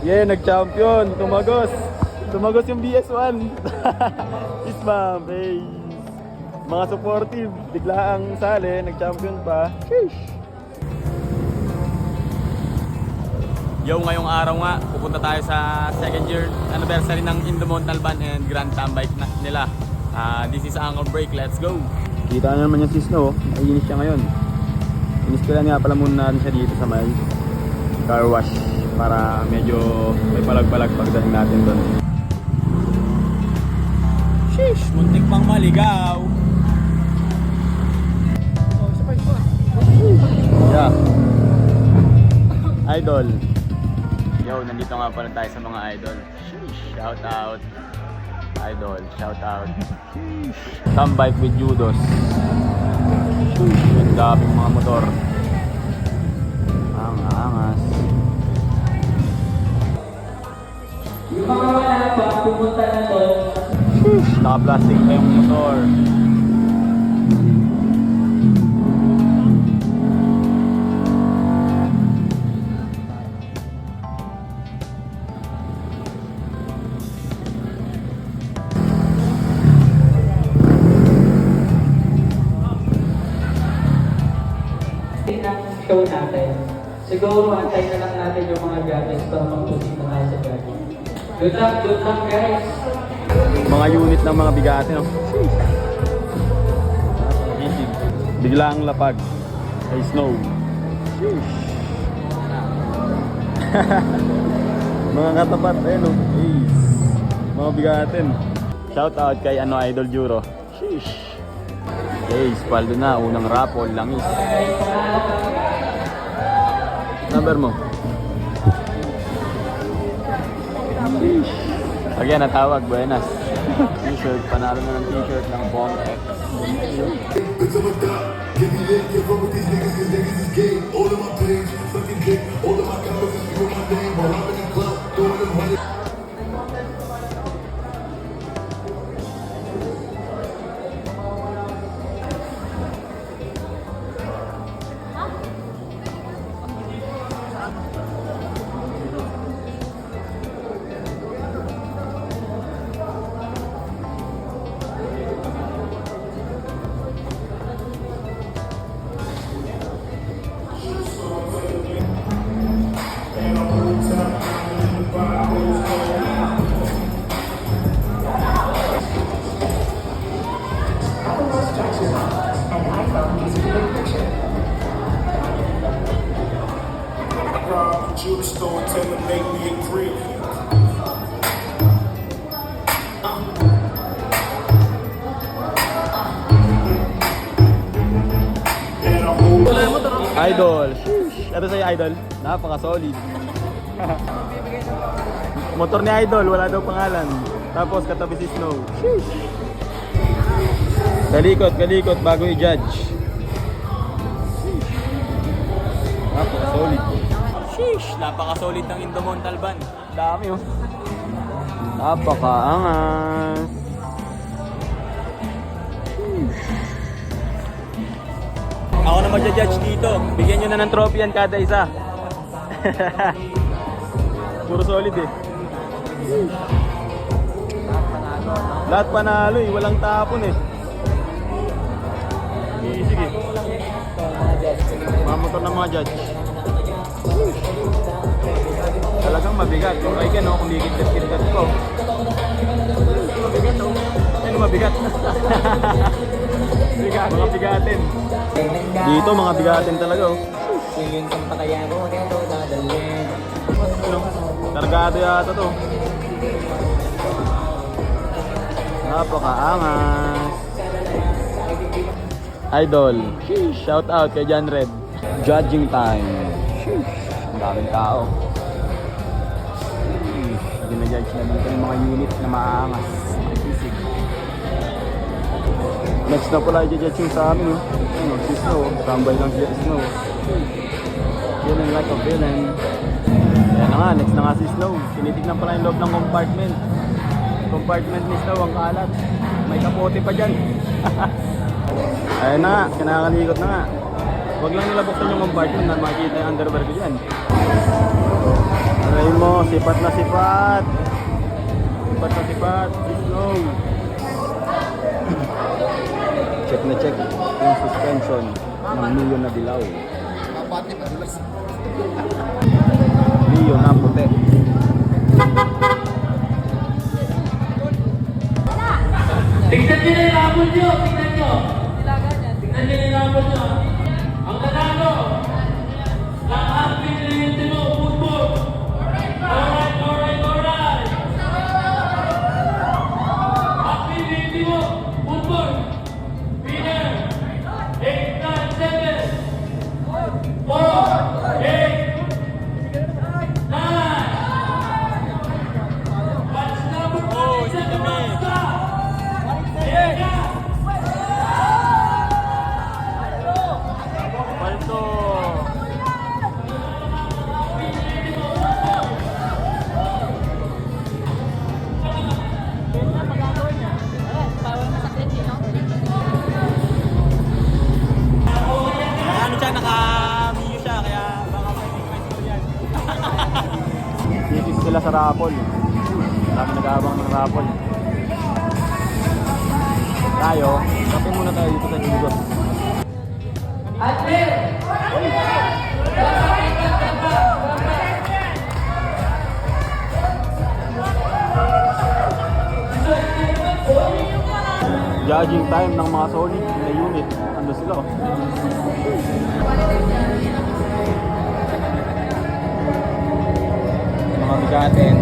Yeah, nag-champion. Tumagos. Tumagos yung BS1. Is ma'am. Hey. Mga supportive. Bigla ang sali. Nag-champion pa. Sheesh. Yo, ngayong araw nga, pupunta tayo sa second year anniversary ng Indomon Talban and Grand Tambike nila. This is Anchor Break. Let's go. Kita na naman yung si Snow. Naiinis siya ngayon. Inispilan nga pala muna natin siya dito sa may car wash para medyo may balag-balag pagdating natin doon. Sheesh! Muntik pang maligaw! Yeah. Idol. Yo, nandito nga pala tayo sa mga idol. Sheesh! Shout out! Idol, shout out! Sheesh! Tambike with judos. Sheesh! Ang daming mga motor. Angas. Yung mga wala pa, pumunta na to. Naka-plastic pa yung motor. Ng show natin. Siguro antay na lang natin yung mga gadgets para mag-proceed na tayo sa gadget. Good luck guys! Mga unit ng mga bigate, no? Biglang lapag ay snow. Mga katapat, ayun, no? Mga bigatin. Shout out kay Idol Juro. Sheesh. Okay, spaldo na, unang rapol, langis. Number mo? Sheesh. Again, natawag, buenas. T-shirt, panalo na ng t-shirt ng Bong X. Jewelry store, tell them make me a grill. Idol. Sheesh. Ito sa'yo, Idol. Napaka-solid. Motor ni Idol, wala daw pangalan. Tapos katabi si Snow. Sheesh. Kalikot bago i-judge. Sheesh. Napaka-solid. Sheesh. Napaka-solid ng Indomon Talban. Dami, oh. Napaka-angas. Ako na magja-judge dito. Bigyan nyo na ng trophy yan kada isa. Puro solid eh. Lahat panalo eh. Walang tapon eh. Sige. Mga motor ng mga judge. Talagang mabigat. Kung kayo ka, no? Kung ligit-ligit ko. Mabigat, no? Ano mabigat? Bigat, mga bigatin. Dito mga bigatin talaga, oh. Ano? Kargado yata to. Napakaangas. Idol. Sheesh. Shout out kay John Red. Judging time. Sheesh. Ang daming tao. Sheesh. Ginajudge na dito yung mga unit na maaangas. Makikisig. Next na pala i-judge yung sa amin, oh. Ano, si Snow. Tambay lang si Snow. Feeling like a villain. Ayan na nga, next na nga si Snow. Tinitignan pala yung loob ng compartment. Compartment ni Snow, ang kalat. May kapote pa dyan. Ayun na nga, kinakalikot na nga. Huwag lang nila buksan yung compartment na makikita yung underwear ko dyan. Raymond. sipat na sipat. Sipat na sipat. Let's go. Check na check yung suspension ng Mio na dilaw. Mio na puti. Tignan nyo na yung labon nyo! Tignan nyo! Tignan nyo na yung labon nyo! Ang nanalo! Lahat pinilitin mo! Football! Alright, alright, alright! Ang pinilitin mo! Football! Winner! 8, 9, 7 4, 8 9 Watch number 1 is the monster! Palto. Ano siya, naka-mio siya, kaya baka may request yan. Dito sila sa Rapol. Marami nag-aabang ng Rapol. Tayo, kape muna tayo dito sa Jugos. Ate! Judging time ng mga solid na unit. Ano sila? Oh. Mga bigatin.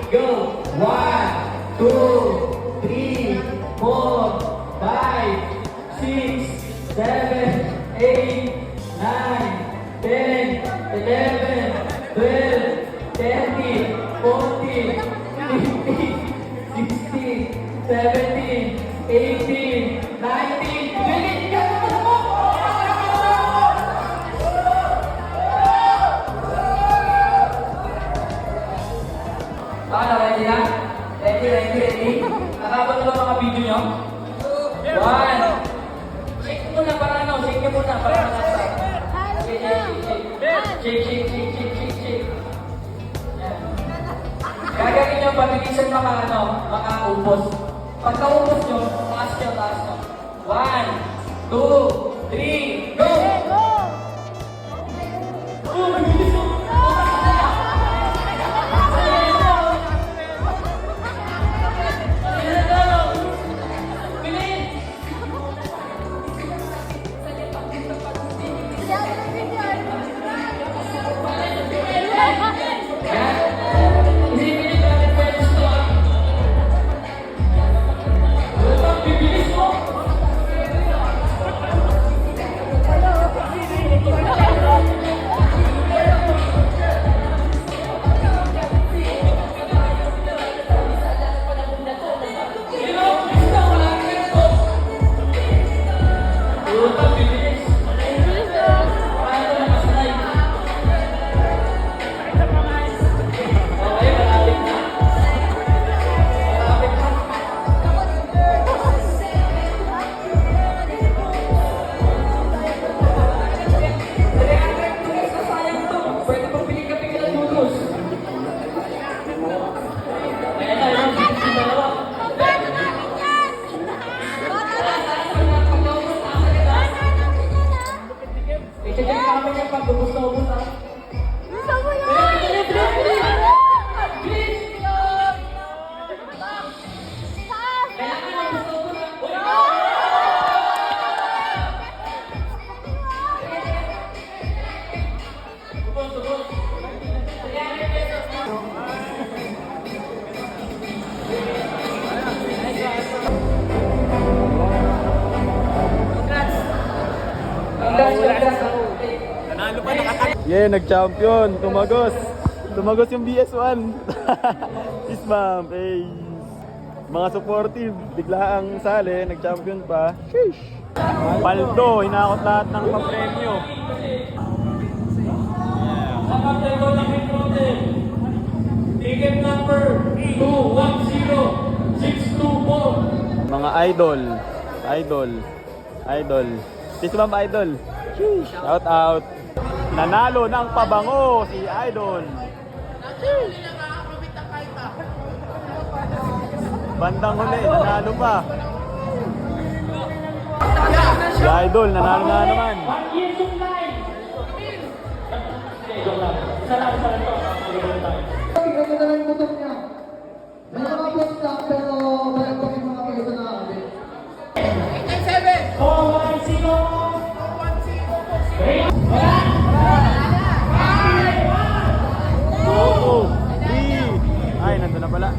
Go! 1, 2, 3, 4, 5, 6, 7, 8, 9, 10, 11, 12, 13, 14, 15, 16, 17, 18, 19, 20, ready na? Ready? Nakabot na ba mga video nyo? 1. Shake muna para ano? Shake nyo muna para malasa. Shake. Yan. Gagawin nyo, pabilisan makaupos. Pagkaupos nyo, taas mo. 1, 2, 3, go! Oh, mabilis mo! Nanalo pa, nakatak. Yeah, nag-champion. Tumagos. Tumagos yung BS1. Yes, ma'am. Hey. Mga supportive. Bigla ang sali. Nag-champion pa. Sheesh. Paldo. Hinakot lahat ng papremyo. Ticket number 210624. Mga idol. Idol. Idol. Yes, ma'am, idol. Sheesh. Shout out. Nanalo ng pabango si Idol. Bandang huli, nanalo pa. Si Idol, nanalo na naman. Tignan nyo na lang yung motor niya. May mga boss na, pero mayroon pa yung mga piloto na kami. 3. Ay, nandun na pala.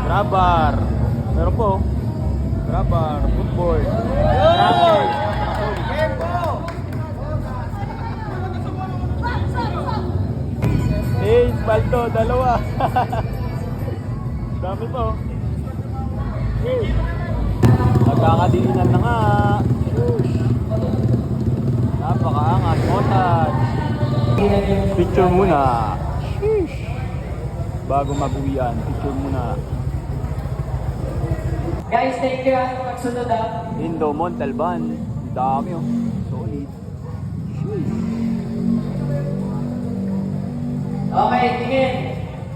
Grabbar. Meron po. Grabbar, footboard. Racket. Balto, dalawa. Dami po. Nagkakadiinan na nga. Napakaangat. Montage. Picture muna. Sheesh. Bago mag-uwian, picture muna. Guys, thank you at magsunod Indo Montalban. Dami oh. Solid. Sheesh. Okay, tingin.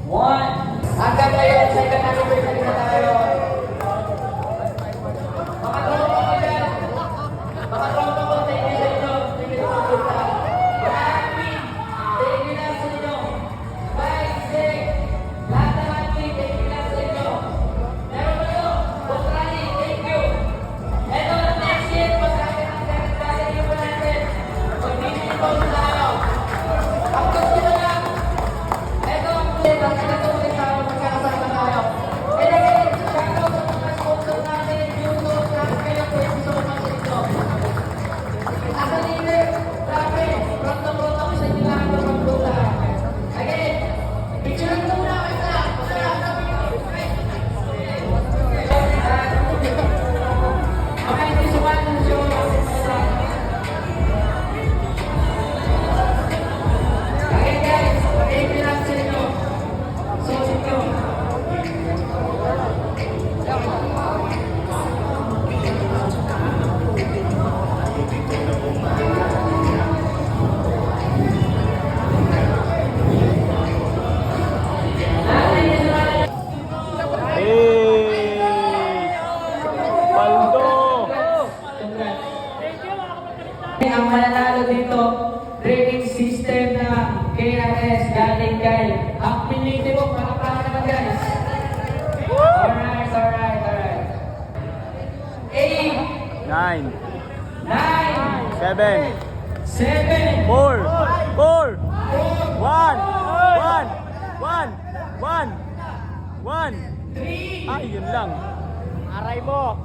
1. Hanggang ngayon, second anniversary na tayo. Mga tropa ko dyan. Mga tropa ko, thank you sa inyo. Thank you sa punta. Maraming, thank you lang sa inyo. Bye, Zek. Lahat ng ating, thank you lang sa inyo. Meron ba ito? Australia, thank you. Ito, next year, masaya ang thank you po natin. Pag-ibig po sa araw. Ang gusto na lang. Ito ang play, bakit ito ulit tayo magkakasama tayo. 9, 9, 7, 7, 4, 4, 1. 3, Ay, yun lang. Aray mo.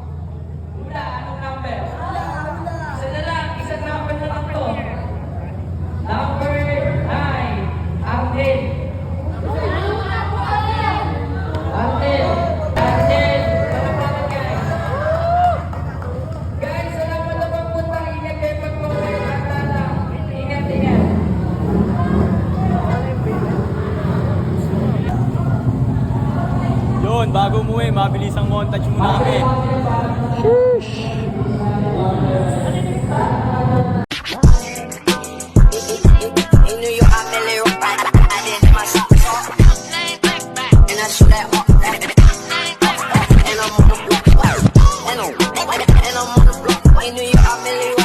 wala, anong number? Isa na lang, isang number na lang to. Number 9, Arden. Arden, palapalan guys. Guys, salamat na pagpunta. Ingat kayo pagpunta. Ingat, ingat. Yun, bago umuwi, mabilis ang montage muna kami. In New York, I feel it right. I did my shit. And I shoot that hard. And I'm on the block. And I'm on the block. In New York, I feel it